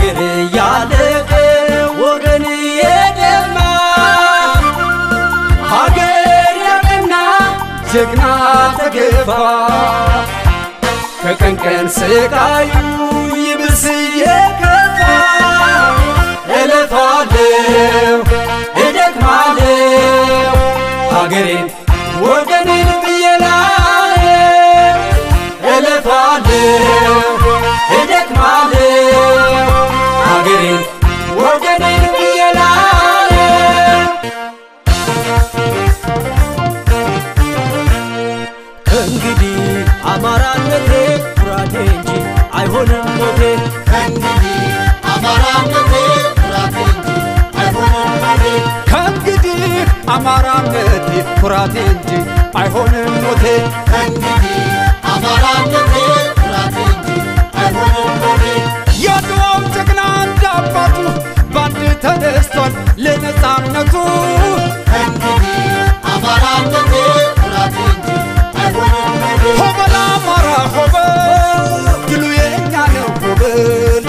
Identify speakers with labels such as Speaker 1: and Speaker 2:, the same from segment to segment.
Speaker 1: ሀገር ያለቀ ወገን የደማ ሀገር ያቀና ጀግና ተገፋ ከቀን ቀን ስቃዩ ይብስ የከፋ እለፋለሁ እደክማለሁ ሀገሬን ወገኔን ብዬላለው እለፋለሁ እደክማለሁ ሀገሬን ወገኔን ብዬላለው እንግዲህ አማራነቴ ኩራቴ እንጂ አይሆንም ሞቴ
Speaker 2: ከእንግዲህ አማራነቴ ኩራቴ እንጂ አይሆንም ሞቴ
Speaker 1: ከእንግዲህ አማራነቴ ኩራቴ እንጂ አይሆንም ሞቴ
Speaker 2: ከእንግዲህ አማራነቴ ኩራቴ እንጂ አይሆንም ሞቴ
Speaker 1: ያድዋው ጀግና እንዳባቱ ባንድ ተነስቷል ለነጻነቱ
Speaker 2: ከእንግዲህ አማራነቴ ኩራቴ እንጂ አይሆንም ሞቴ
Speaker 1: ሆበል አማራ ሆበል ድሉ የኛ ነው ሆበል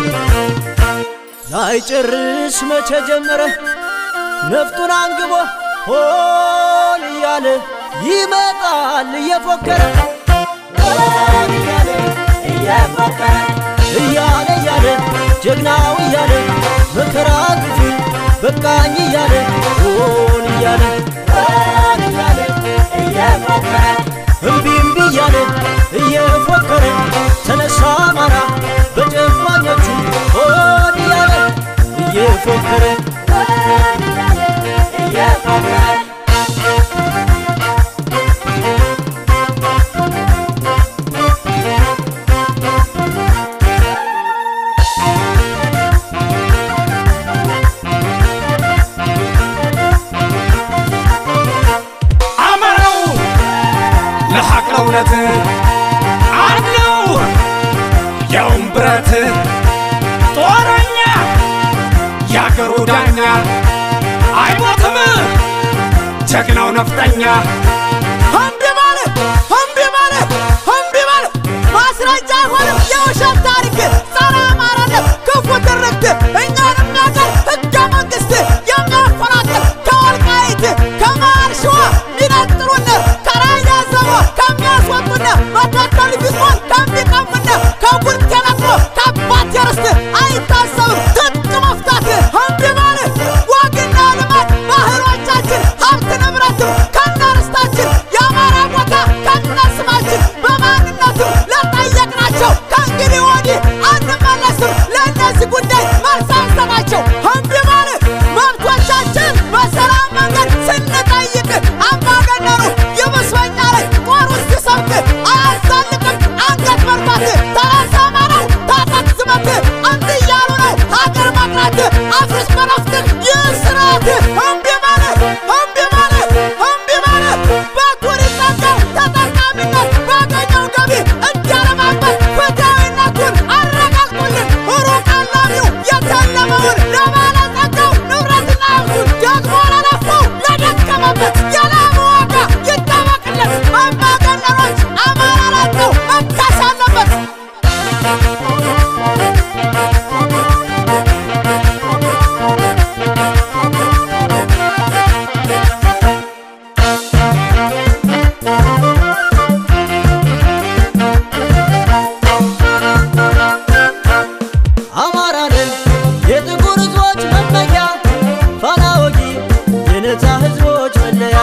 Speaker 1: ላይጨርስ መቼ ጀመረ ነፍጡን አንግቦ ሆል እያለ ይመጣል እየፎከረ ሆል እያለ እየፎከረ እያለ ጀግናው እያለ መከራ ግፉ በቃኝ እያለ ሆል እያለ እየፎከረ እምቢ እምቢ እያለ እየፎከረ ተነሳ አማራ በጨፋኞቹ ሆል እያለ እየፎከረ አማራው ለሐቅ እውነት አለው ያውም ብረት ጦረኛ ያገሩ ዳኛ አይሞትም ጀግናው ነፍጠኛ
Speaker 3: እምቢ ማለት ማስረጃ አይሆንም የውሸት ታሪክ ጸረ አማራነት ክፉ ትርክት እኛን የሚያቀር ሕገ መንግሥት የሚያፈናቅል ከወልቃይት ከመሃል ሸዋ ሚነጥሩን ከራያ ዘቦ ከሚያስወጡን በዶክተር ቢስሞን ከሚቀሙን ከጉልቴ ነቅሎ ከአባት የርስት አይታሰብም ትጥቅ መፍታት እምቢ ማለት ወግና ልማት ባህሎቻችን ሀብት ንብረትም ከነርስታችን የአማራ ቦታ ከነስማችን በማንነቱ ለጠየቅናቸው ከእንግዲህ ወዲህ አንመለስም ለእነዚህ ጉዳይ መልስ አንሰጣቸው እምቢ ማለት መብቶቻችን በሰላም መንገድ ስንጠይቅ አምባገነኑ ይብስበኛ ላይ ጦር ውስጥ ሲሰብክ አያዛልቅም አንገት መርፋት ተነሳ አማራው ታጠቅ ዝመት እምቢ እያሉ ነው ሀገር መቅረት አፍርስ በነፍጥህ ይህ ስርዓት እምቢ ማለት በቱሪዝም ተጠቃሚነት ባገኘው ገቢ እንዲያለማበት ፍትሃዊነቱን አረጋግጡልን ሩቅ አላሚው የተለመውን ለባለጸጋው ንብረትና ሀብቱን ደግሞ ለለፋው ለደከመበት የላሙ ዋጋ ይታወቅለት አምባገነኖች አማራ ላለው መካስ አለበት አማራንን የጥቁር ሕዝቦች መመኪያ ፋና ወጊ የነፃ ሕዝቦች መለያ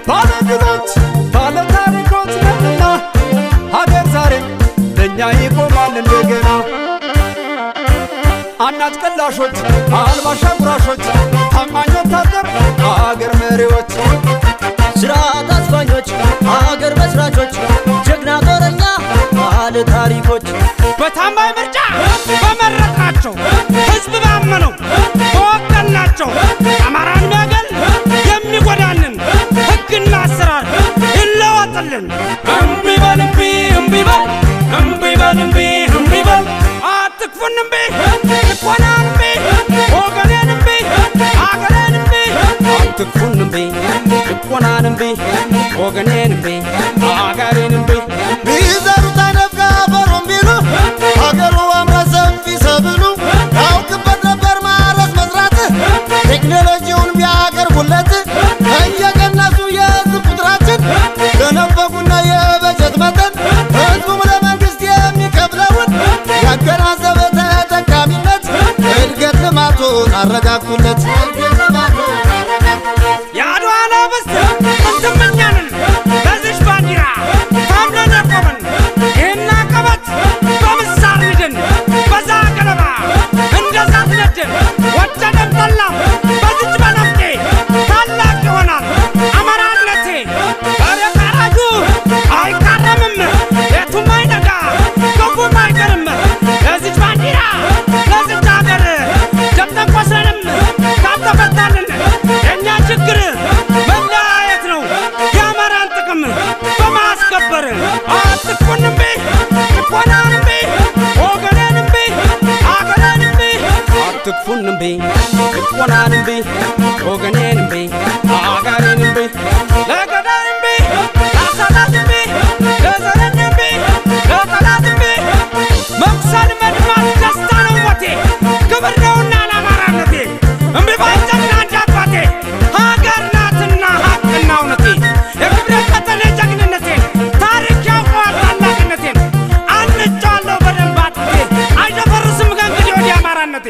Speaker 3: ባለድሎች ባለታሪኮች ነንና ሀገር ዛሬም ለእኛ ይቆማል እንደገና አናት ቀላሾች አልባሽ አጉራሾች ታማኝ ወታደር አገር መሪዎች ስርዓት አስፋኞች አገር መስራቾች ጀግና ጦረኛ ባለ ታሪኮች
Speaker 4: በታማኝ ምርጫ በመረጥናቸው ሕዝብ ባመነው በወከልናቸው አማራን የሚያገል የሚጎዳንን ሕግና አሰራር ይለወጥልን እምቢ በል እምቢ በል አትክፉን እምቢ ልቆናን እምቢ ወገኔን እምቢ አገሬን እምቢ አትክፉን እምቢ ልቆናን እምቢ ወገኔን እምቢ አገሬን እምቢ
Speaker 2: ቢዘሩ ተነፍጋ በሮም ቢሉ ሀገሩ አምራ ሰፊ ሰብሉ ልማዶን አረጋግጡለት
Speaker 4: የአድዋ ነብስት እንትምኛንን ለዚች ባንዲራ ታምነን የቆምን ይህን አቀበት በምሳር ንድን በዛ ገለባ እንደ ዛት ነድን ወደደም ጠላም በዚች በነፍጤ ታላቅ ይሆናል አማራነቴ በሬ ፈራጁ አይቃረምም የቱም አይነጋ ክፉም አይቀርም ለዚች ባንዲራ ለዚች ሀገር ደምተን ቆስለንም ካልተፈታልን የእኛ ችግር መለያየት ነው የአማራን ጥቅም በማስከበር አትኩን እምቢ ጭቆናን እምቢ ወገኔን እምቢ አገሬን እምቢ አትኩን እምቢ ጭቆናን እምቢ ወገኔን እምቢ አገሬን እምቢ ለገዳይ እምቢ ለአሳዳጅ እምቢ ለዘረኛ እምቢ ለጠላት እምቢ መቁሰል መድማት ደስታ ነው ሞቴ ክብር ነውና ለአማራነቴ እምቢ ባልጀግና እንደ አባቴ ሀገር ናትና ሀቅና እውነቴ የክብሬ ቀጠሌ ጀግንነቴን ታሪክ ያውቀዋል ታላቅነቴን አንጫዋለሁ በደንብ አጥንቴ አይደፈርስም ከእንግዲህ ወዲህ አማራነቴ